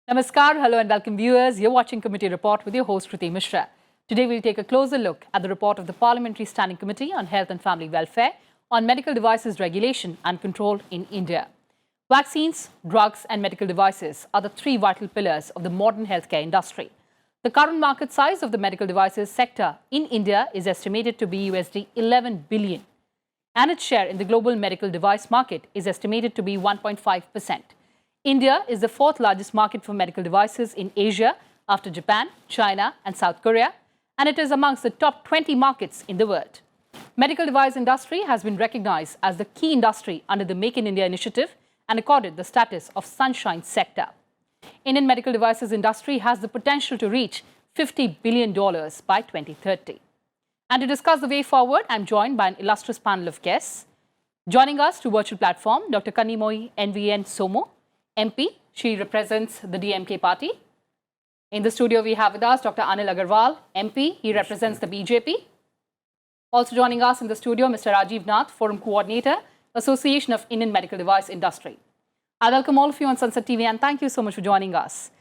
Namaskar, hello and welcome viewers. You're watching Committee Report with your host Kriti Mishra. Today we'll take a closer look at the report of the Parliamentary Standing Committee on Health and Family Welfare on medical devices regulation and control in India. Vaccines, drugs and medical devices are the three vital pillars of the modern healthcare industry. The current market size of the medical devices sector in India is estimated to be USD 11 billion and its share in the global medical device market is estimated to be 1.5%. India is the fourth largest market for medical devices in Asia after Japan, China and South Korea, and it is amongst the top 20 markets in the world. Medical device industry has been recognized as the key industry under the Make in India initiative and accorded the status of sunshine sector. Indian medical devices industry has the potential to reach $50 billion by 2030. And to discuss the way forward, I'm joined by an illustrious panel of guests. Joining us through virtual platform, Dr. Kanimoyi NVN Somo, MP. She represents the DMK party. In the studio, we have with us Dr. Anil Agarwal, MP. He represents the BJP. Also joining us in the studio, Mr. Rajiv Nath, Forum Coordinator, Association of Indian Medical Device Industry. I welcome all of you on Sansad TV and thank you so much for joining us.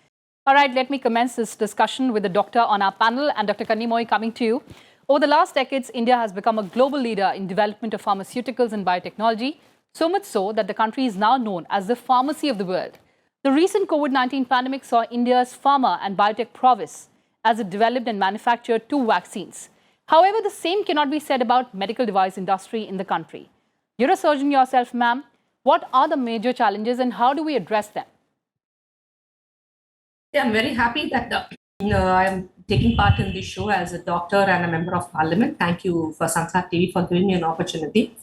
All right, let me commence this discussion with the doctor on our panel and Dr. Kanimoyi coming to you. Over the last decades, India has become a global leader in development of pharmaceuticals and biotechnology, so much so that the country is now known as the pharmacy of the world. The recent COVID-19 pandemic saw India's pharma and biotech prowess as it developed and manufactured 2 vaccines. However, the same cannot be said about medical device industry in the country. You're a surgeon yourself, ma'am. What are the major challenges and how do we address them? Yeah, I'm very happy that I'm taking part in this show as a doctor and a member of parliament. Thank you for Sansad TV for giving me an opportunity.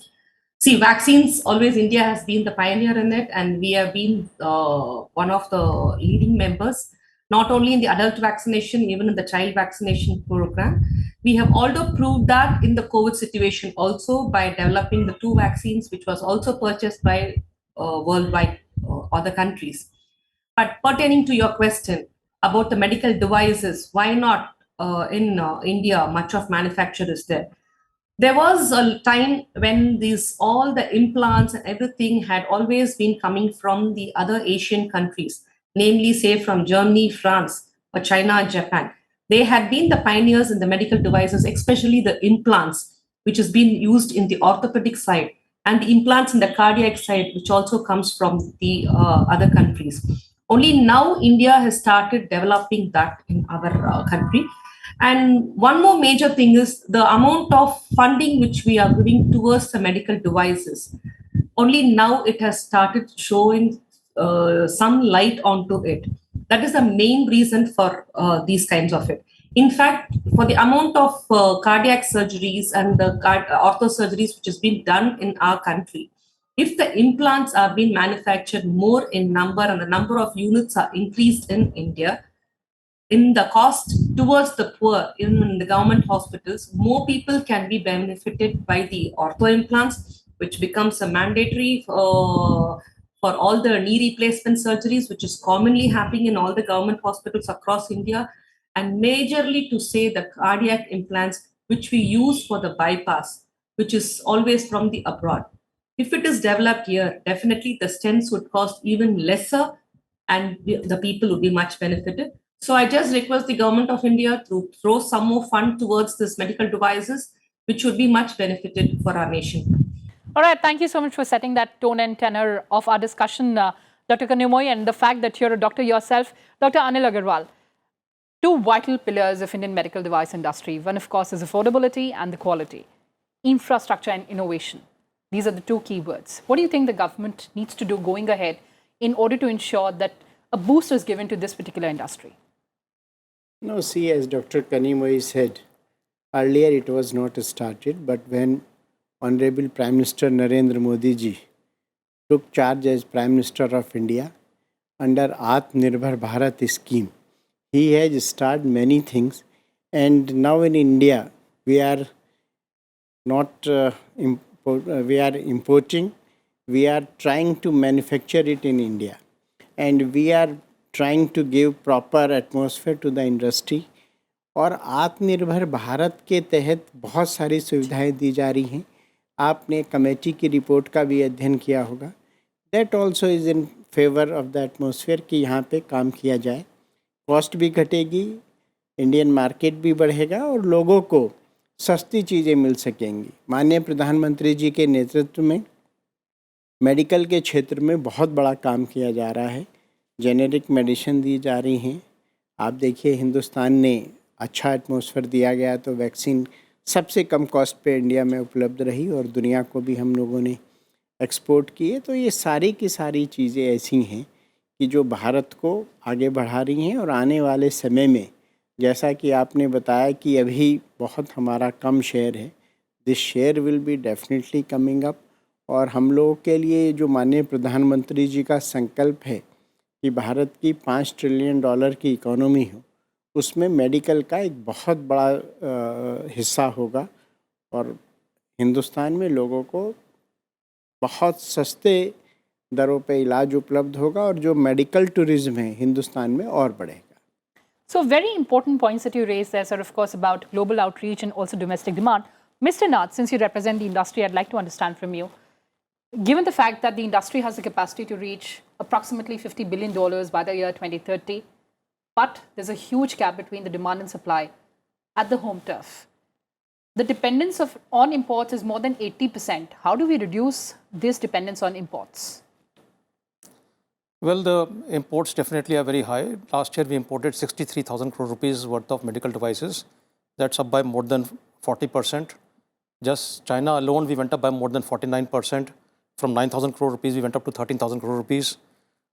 See, vaccines, always India has been the pioneer in it, and we have been one of the leading members, not only in the adult vaccination, even in the child vaccination program. We have also proved that in the COVID situation also by developing the 2 vaccines, which was also purchased by worldwide other countries. But pertaining to your question about the medical devices, why not in India, much of manufacture is there. There was a time when all the implants and everything had always been coming from the other Asian countries, namely, say, from Germany, France, or China, and Japan. They had been the pioneers in the medical devices, especially the implants, which has been used in the orthopedic side, and the implants in the cardiac side, which also comes from the other countries. Only now India has started developing that in our country. And one more major thing is the amount of funding which we are giving towards the medical devices. Only now it has started showing some light onto it. That is the main reason for these kinds of it. In fact, for the amount of cardiac surgeries and the ortho surgeries which has been done in our country, if the implants are being manufactured more in number and the number of units are increased in India, in the cost towards the poor in the government hospitals, more people can be benefited by the ortho implants, which becomes a mandatory for all the knee replacement surgeries, which is commonly happening in all the government hospitals across India, and majorly to say the cardiac implants, which we use for the bypass, which is always from the abroad. If it is developed here, definitely the stents would cost even lesser and the people would be much benefited. So I just request the government of India to throw some more fund towards this medical devices, which would be much benefited for our nation. All right, thank you so much for setting that tone and tenor of our discussion, Dr. Kanimoyi, and the fact that you're a doctor yourself. Dr. Anil Agarwal, 2 vital pillars of Indian medical device industry. One, of course, is affordability and the quality. Infrastructure and innovation. These are the 2 keywords. What do you think the government needs to do going ahead in order to ensure that a boost is given to this particular industry? No, see, as Dr. Kanimoyi said, earlier it was not started, but when Honorable Prime Minister Narendra Modi ji took charge as Prime Minister of India under Atmanirbhar Bharat scheme, he has started many things, and now in India we are not we are importing, we are trying to manufacture it in India, and we are trying to give proper atmosphere to the industry. और आत्मनिर्भर भारत के तहत बहुत सारी सुविधाएं दी जा रही हैं. आपने कमेटी की रिपोर्ट का भी अध्ययन किया होगा. That also is in favour of the atmosphere कि यहाँ पे काम किया जाए, कॉस्ट भी घटेगी, इंडियन मार्केट भी बढ़ेगा और लोगों को सस्ती चीज़ें मिल सकेंगी। माननीय प्रधानमंत्री जी के नेतृत्व में मेडिकल के क्षेत्र में बहुत बड़ा काम किया जा रहा है, जेनेरिक मेडिसिन दी जा रही हैं। आप देखिए हिंदुस्तान ने अच्छा एटमॉस्फेयर दिया गया तो वैक्सीन सबसे कम कॉस्ट पे इंडिया में उपलब्ध रही और दुनिया को भी हम लोगों ने एक्सपोर्ट किए। तो ये सारी की सारी चीज़ें ऐसी हैं कि जो भारत को आगे बढ़ा रही हैं और आने वाले समय में जैसा कि आपने बताया कि अभी बहुत हमारा कम शेयर है, this share will be definitely coming up. और हम लोगों के लिए जो माननीय प्रधानमंत्री जी का संकल्प है कि भारत की $5 ट्रिलियन की इकोनॉमी हो, उसमें मेडिकल का एक बहुत बड़ा हिस्सा होगा और हिंदुस्तान में लोगों को बहुत सस्ते दरों पे इलाज उपलब्ध होगा और जो मेडिकल टूरिज्म है हिंदुस्तान में और बढ़ेगा। So very important points that you raised there, sir, of course, about global outreach and also domestic demand. Mr. Nath, since you represent the industry, I'd like to understand from you. Given the fact that the industry has the capacity to reach approximately $50 billion by the year 2030, but there's a huge gap between the demand and supply at the home turf. The dependence on imports is more than 80%. How do we reduce this dependence on imports? Well, the imports definitely are very high. Last year, we imported 63,000 crore rupees worth of medical devices. That's up by more than 40%. Just China alone, we went up by more than 49%. From 9,000 crore rupees, we went up to 13,000 crore rupees.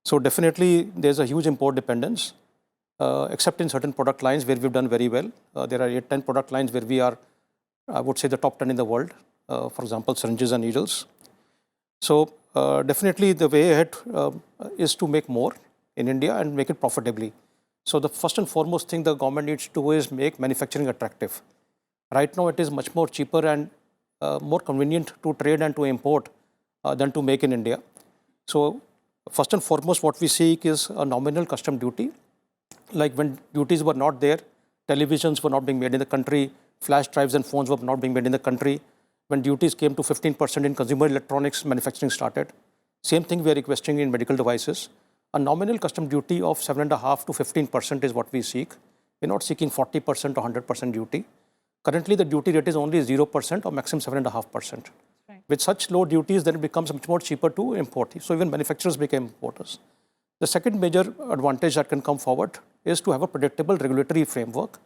So definitely, there's a huge import dependence, except in certain product lines where we've done very well. There are 8-10 product lines where we are, I would say, the top 10 in the world. For example, syringes and needles. So definitely the way ahead is to make more in India and make it profitably. So the first and foremost thing the government needs to do is make manufacturing attractive. Right now it is much more cheaper and more convenient to trade and to import than to make in India. So first and foremost what we seek is a nominal custom duty. Like when duties were not there, televisions were not being made in the country, flash drives and phones were not being made in the country. When duties came to 15% in consumer electronics, manufacturing started. Same thing we are requesting in medical devices. A nominal custom duty of 7.5% to 15% is what we seek. We're not seeking 40% or 100% duty. Currently, the duty rate is only 0% or maximum 7.5%. Right. With such low duties, then it becomes much more cheaper to import. So even manufacturers became importers. The second major advantage that can come forward is to have a predictable regulatory framework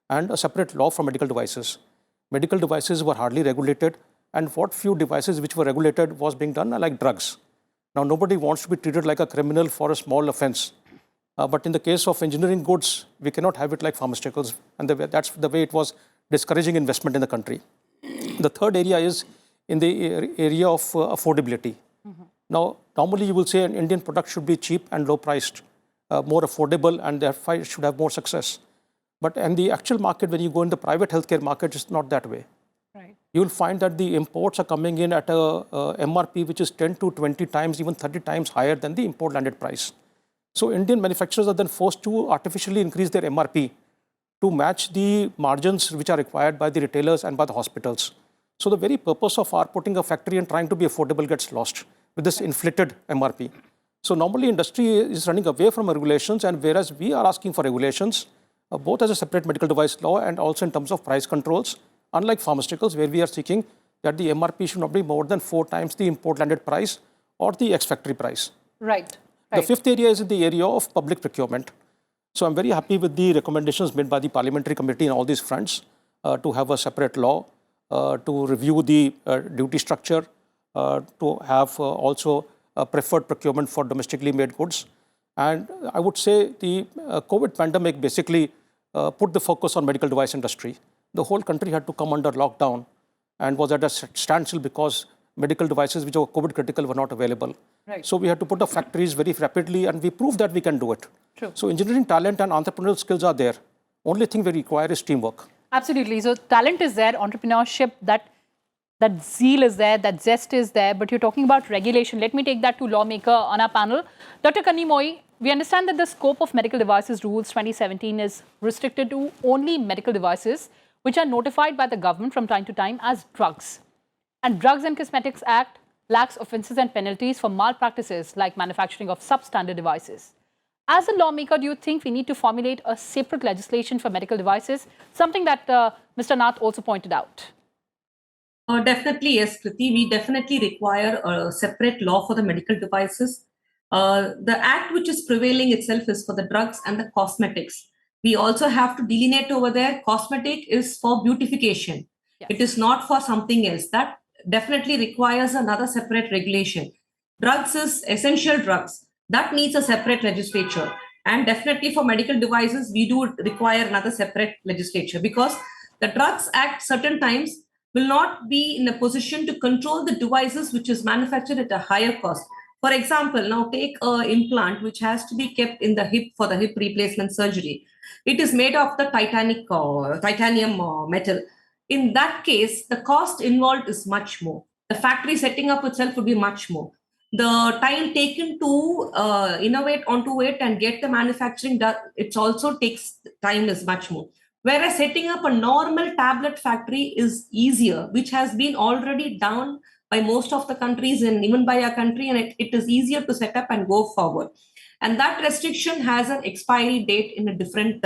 and a separate law for medical devices. Medical devices were hardly regulated, and what few devices which were regulated was being done like drugs. Now, nobody wants to be treated like a criminal for a small offense. But in the case of engineering goods, we cannot have it like pharmaceuticals, and that's the way it was discouraging investment in the country. The third area is in the area of affordability. Now, normally you will say an Indian product should be cheap and low priced, more affordable, and therefore it should have more success. But in the actual market, when you go in the private healthcare market, it's not that way. Right. You'll find that the imports are coming in at a MRP which is 10 to 20 times, even 30 times higher than the import landed price. So Indian manufacturers are then forced to artificially increase their MRP to match the margins which are required by the retailers and by the hospitals. So the very purpose of our putting a factory and trying to be affordable gets lost with this inflated MRP. So normally industry is running away from regulations, and whereas we are asking for regulations, both as a separate medical device law and also in terms of price controls, unlike pharmaceuticals where we are seeking that the MRP should not be more than 4 times the import landed price or the ex-factory price. Right. The fifth area is in the area of public procurement. So I'm very happy with the recommendations made by the parliamentary committee in all these fronts to have a separate law, to review the duty structure, to have also a preferred procurement for domestically made goods. And I would say the COVID pandemic basically put the focus on medical device industry. The whole country had to come under lockdown and was at a standstill because medical devices which were COVID critical were not available. Right. So we had to put up factories very rapidly, and we proved that we can do it. True. So engineering talent and entrepreneurial skills are there. Only thing we require is teamwork. Absolutely. So talent is there, entrepreneurship, that zeal is there, that zest is there, but you're talking about regulation. Let me take that to lawmaker on our panel. Dr. Kanimoi, we understand that the scope of medical devices rules 2017 is restricted to only medical devices which are notified by the government from time to time as drugs. And Drugs and Cosmetics Act lacks offences and penalties for malpractices like manufacturing of substandard devices. As a lawmaker, do you think we need to formulate a separate legislation for medical devices, something that Mr. Nath also pointed out? Definitely, yes, Kriti. We definitely require a separate law for the medical devices. The act which is prevailing itself is for the drugs and the cosmetics. We also have to delineate over there. Cosmetic is for beautification. Yes. It is not for something else. That definitely requires another separate regulation. Drugs is essential drugs. That needs a separate legislature. And definitely for medical devices, we do require another separate legislature because the Drugs Act certain times will not be in a position to control the devices which is manufactured at a higher cost. For example, now take an implant which has to be kept in the hip for the hip replacement surgery. It is made of the titanium metal. In that case, the cost involved is much more. The factory setting up itself would be much more. The time taken to innovate onto it and get the manufacturing done, it also takes time is much more. Whereas setting up a normal tablet factory is easier, which has been already done by most of the countries and even by our country, and it is easier to set up and go forward. And that restriction has an expiry date in a different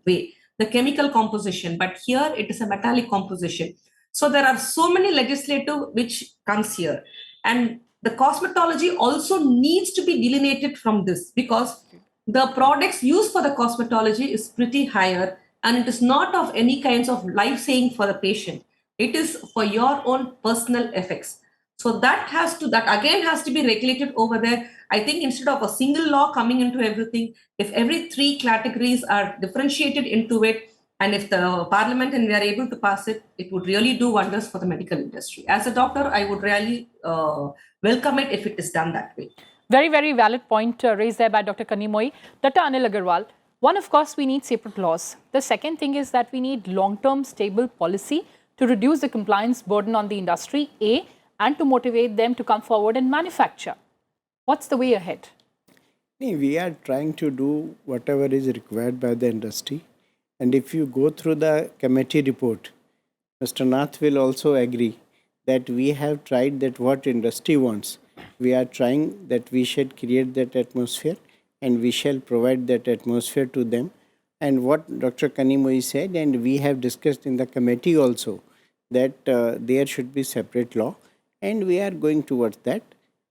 way, the chemical composition, but here it is a metallic composition. So there are so many legislative which comes here. And the cosmetology also needs to be delineated from this because the products used for the cosmetology is pretty higher and it is not of any kinds of life-saving for the patient. It is for your own personal effects. So that again has to be regulated over there. I think instead of a single law coming into everything, if every three categories are differentiated into it, and if the parliament and we are able to pass it, it would really do wonders for the medical industry. As a doctor, I would really welcome it if it is done that way. Very, very valid point raised there by Dr. Kanimoi. Dr. Anil Agarwal, one, of course, we need separate laws. The second thing is that we need long-term stable policy to reduce the compliance burden on the industry, A, and to motivate them to come forward and manufacture. What's the way ahead? We are trying to do whatever is required by the industry. And if you go through the committee report, Mr. Nath will also agree that we have tried that what industry wants. We are trying that we should create that atmosphere and we shall provide that atmosphere to them. And what Dr. Kanimoi said, and we have discussed in the committee also, that there should be separate law, and we are going towards that.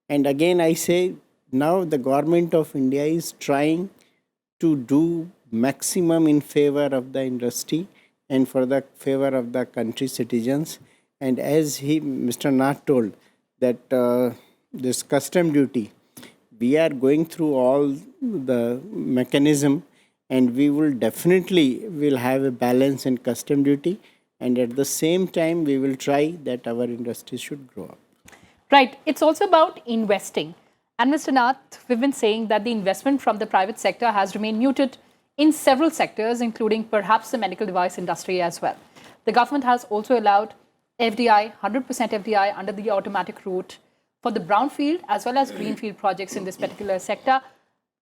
And again, I say, now the government of India is trying to do maximum in favor of the industry and for the favor of the country citizens. And as Mr. Nath told, that this custom duty, we are going through all the mechanism, and we will definitely have a balance in custom duty, and at the same time we will try that our industry should grow up. Right. It's also about investing. And Mr. Nath, we've been saying that the investment from the private sector has remained muted in several sectors, including perhaps the medical device industry as well. The government has also allowed FDI, 100% FDI under the automatic route for the brownfield as well as greenfield projects in this particular sector.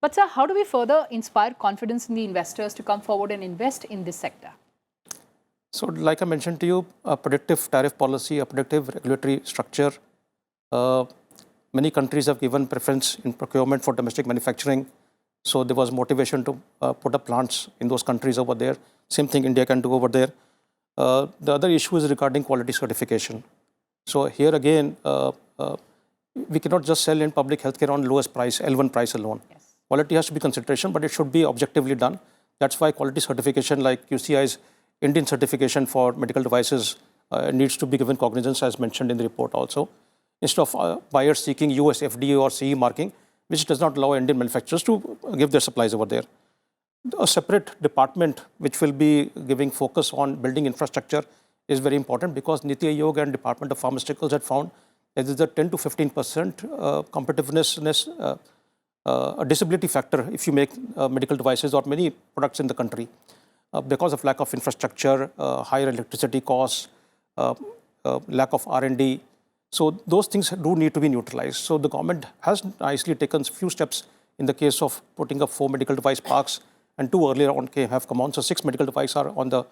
But sir, how do we further inspire confidence in the investors to come forward and invest in this sector? So like I mentioned to you, a predictive tariff policy, a predictive regulatory structure. Many countries have given preference in procurement for domestic manufacturing. So there was motivation to put up plants in those countries over there. Same thing India can do over there. The other issue is regarding quality certification. So here again, we cannot just sell in public healthcare on lowest price, L1 price alone. Yes. Quality has to be consideration, but it should be objectively done. That's why quality certification like QCI's Indian certification for medical devices needs to be given cognizance, as mentioned in the report also. Instead of buyers seeking US FDA or CE marking, which does not allow Indian manufacturers to give their supplies over there. A separate department which will be giving focus on building infrastructure is very important, because Niti Aayog and Department of Pharmaceuticals had found that there is a 10 to 15% competitiveness disability factor if you make medical devices or many products in the country because of lack of infrastructure, higher electricity costs, lack of R&D. So those things do need to be neutralized. So the government has nicely taken a few steps in the case of putting up 4 medical device parks, and 2 earlier on have come on. So 6 medical devices are on the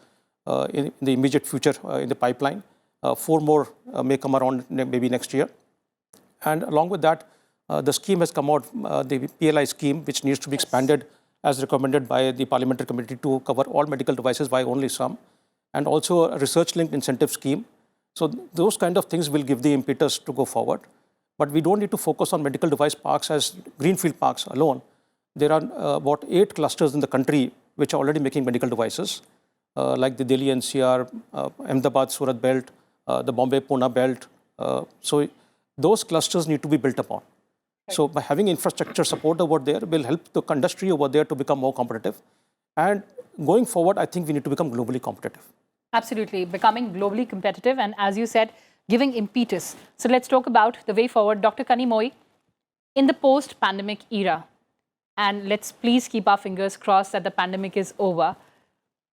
in the immediate future in the pipeline. 4 more may come around maybe next year. And along with that, the scheme has come out, the PLI scheme, which needs to be expanded as recommended by the parliamentary committee to cover all medical devices by only some, and also a research-linked incentive scheme. So those kind of things will give the impetus to go forward. But we don't need to focus on medical device parks as greenfield parks alone. There are about 8 clusters in the country which are already making medical devices, like the Delhi NCR, Ahmedabad Surat belt, the Bombay Pune belt. So those clusters need to be built upon. So by having infrastructure support over there will help the industry over there to become more competitive. And going forward, I think we need to become globally competitive. Absolutely, becoming globally competitive and, as you said, giving impetus. So let's talk about the way forward. Dr. Kanimoi, in the post-pandemic era, and let's please keep our fingers crossed that the pandemic is over,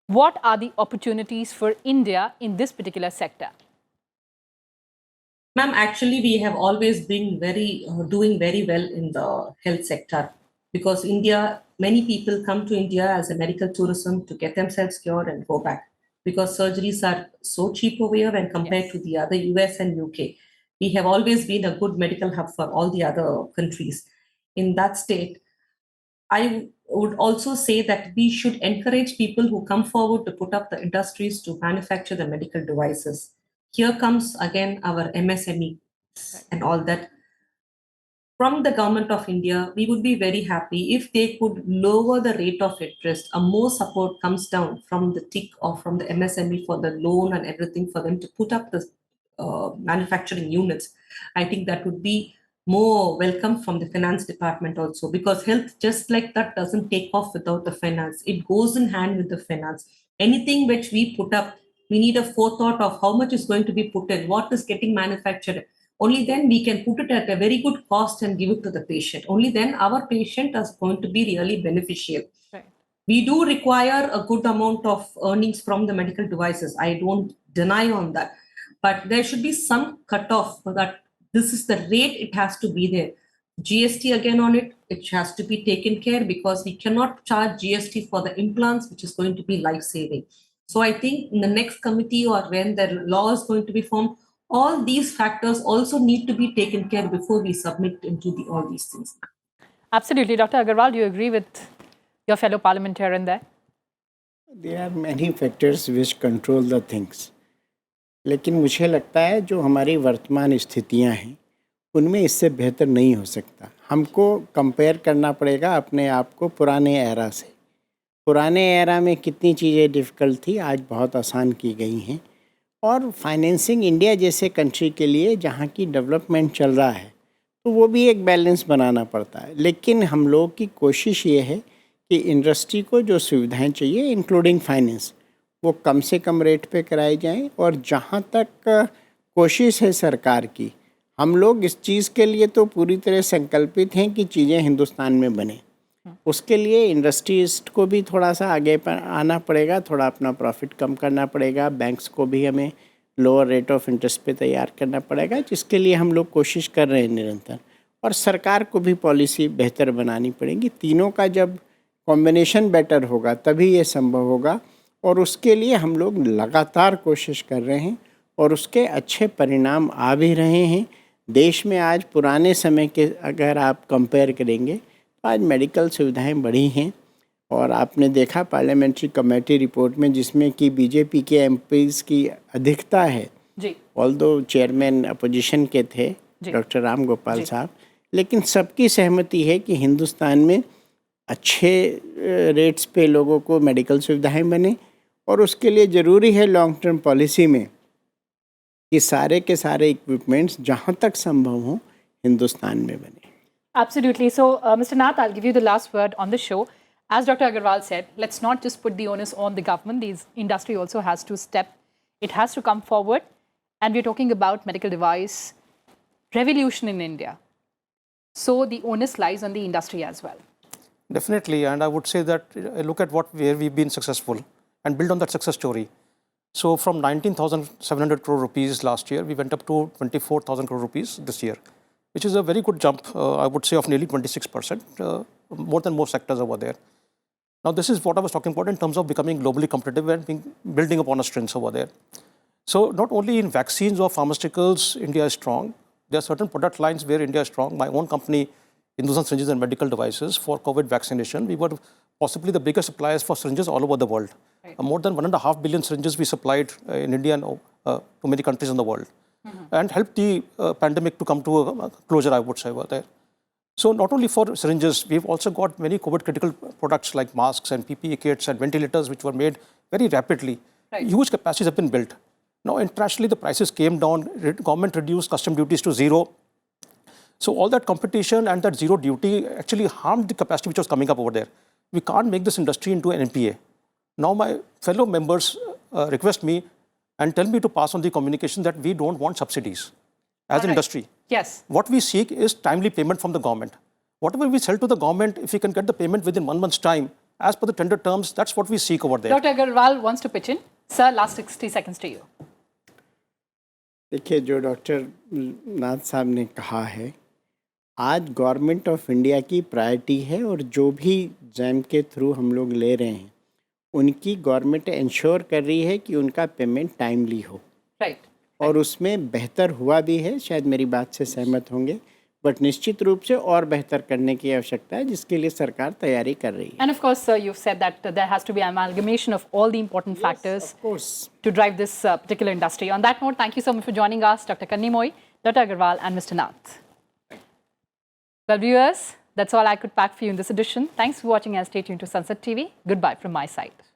what are the opportunities for India in this particular sector? Ma'am, actually, we have always been doing very well in the health sector, because many people come to India as a medical tourism to get themselves cured and go back, because surgeries are so cheap over here when compared to the other US and UK. We have always been a good medical hub for all the other countries. In that state, I would also say that we should encourage people who come forward to put up the industries to manufacture the medical devices. Here comes again our MSME and all that. From the government of India, we would be very happy if they could lower the rate of interest. A more support comes down from the TIC or from the MSME for the loan and everything for them to put up the manufacturing units. I think that would be more welcome from the finance department also, because health just like that doesn't take off without the finance. It goes in hand with the finance. Anything which we put up, we need a forethought of how much is going to be put in, what is getting manufactured. Only then we can put it at a very good cost and give it to the patient. Only then our patient is going to be really beneficial. Right. We do require a good amount of earnings from the medical devices. I don't deny on that. But there should be some cutoff so that this is the rate it has to be there. GST again on it, it has to be taken care, because we cannot charge GST for the implants, which is going to be life-saving. So I think in the next committee or when the law is going to be formed, all these factors also need to be taken care before we submit into all these things. Absolutely. Dr. Agarwal, do you agree with your fellow parliamentarian there? There are many factors which control the things. लेकिन मुझे लगता है जो हमारी वर्तमान स्थितियां हैं उनमें इससे बेहतर नहीं हो सकता. हमको कंपेयर करना पड़ेगा अपने आप को पुराने एरा से. पुराने एरा में कितनी चीज़ें डिफ़िकल्ट थी, आज बहुत आसान की गई हैं. और फाइनेंसिंग इंडिया जैसे कंट्री के लिए जहाँ की डेवलपमेंट चल रहा है तो वो भी एक बैलेंस बनाना पड़ता है. लेकिन हम लोग की कोशिश ये है कि इंडस्ट्री को जो सुविधाएं चाहिए इंक्लूडिंग फाइनेंस वो कम से कम रेट पे कराई जाएं. और जहाँ तक कोशिश है सरकार की, हम लोग इस चीज़ के लिए तो पूरी तरह संकल्पित हैं कि चीज़ें हिंदुस्तान में बने. उसके लिए इंडस्ट्रीज को भी थोड़ा सा आगे आना पड़ेगा, थोड़ा अपना प्रॉफिट कम करना पड़ेगा. बैंक्स को भी हमें लोअर रेट ऑफ इंटरेस्ट पे तैयार करना पड़ेगा, जिसके लिए हम लोग कोशिश कर रहे हैं निरंतर. और सरकार को भी पॉलिसी बेहतर बनानी पड़ेगी. तीनों का जब कॉम्बिनेशन बेटर होगा तभी ये संभव होगा. और उसके लिए हम लोग लगातार कोशिश कर रहे हैं और उसके अच्छे परिणाम आ भी रहे हैं. देश में आज पुराने समय के अगर आप कंपेयर करेंगे तो आज मेडिकल सुविधाएं बढ़ी हैं. और आपने देखा पार्लियामेंट्री कमेटी रिपोर्ट में जिसमें कि बीजेपी के एमपीज़ की अधिकता है, ऑल्दो चेयरमैन अपोजिशन के थे डॉक्टर राम गोपाल साहब, लेकिन सबकी सहमति है कि हिंदुस्तान में अच्छे रेट्स पे लोगों को मेडिकल सुविधाएं बने. और उसके लिए ज़रूरी है लॉन्ग टर्म पॉलिसी में कि सारे के सारे इक्विपमेंट्स जहाँ तक संभव हों हिंदुस्तान में बने. Absolutely. So, Mr. Nath, I'll give you the last word on the show. As Dr. Agarwal said, let's not just put the onus on the government. The industry also has to step. It has to come forward. And we're talking about medical device revolution in India. So the onus lies on the industry as well. Definitely. And I would say that look at where we've been successful and build on that success story. So from 19,700 crore rupees last year, we went up to 24,000 crore rupees this year, which is a very good jump, I would say, of nearly 26%, more than most sectors over there. Now, this is what I was talking about in terms of becoming globally competitive and building upon our strengths over there. So not only in vaccines or pharmaceuticals, India is strong. There are certain product lines where India is strong. My own company, Hindustan Syringes and Medical Devices, for COVID vaccination, we were possibly the biggest suppliers for syringes all over the world. Right. More than 1.5 billion syringes we supplied in India and to many countries in the world, and helped the pandemic to come to a closure, I would say, over there. So not only for syringes, we've also got many COVID critical products like masks and PPE kits and ventilators, which were made very rapidly. Right. Huge capacities have been built. Now, internationally, the prices came down, government reduced custom duties to zero. So all that competition and that zero duty actually harmed the capacity which was coming up over there. We can't make this industry into an NPA. Now, my fellow members request me and tell me to pass on the communication that we don't want subsidies as an industry. Yes. What we seek is timely payment from the government. Whatever we sell to the government, if we can get the payment within 1 month's time, as per the tender terms, that's what we seek over there. Dr. Agarwal wants to pitch in. Sir, last 60 seconds to you. देखिए, जो doctor नाथ साहब ने कहा है, आज government of India की priority है और जो भी जैम के थ्रू हम लोग ले रहे हैं, उनकी गवर्नमेंट इंश्योर कर रही है कि उनका पेमेंट टाइमली हो। राइट। और उसमें बेहतर हुआ भी है, शायद मेरी बात से सहमत होंगे, बट निश्चित रूप से और बेहतर करने की आवश्यकता है, जिसके लिए सरकार तैयारी कर रही है। And of course, sir, you've said that there has to be an amalgamation of all the important factors of course, to drive this particular industry. On that note, thank you so much for joining us, Dr. Kannimoy, Dr. Agarwal, and Mr. Nath. Well, viewers, that's all I could pack for you in this edition. Thanks for watching and stay tuned to Sansad TV. Goodbye from my side.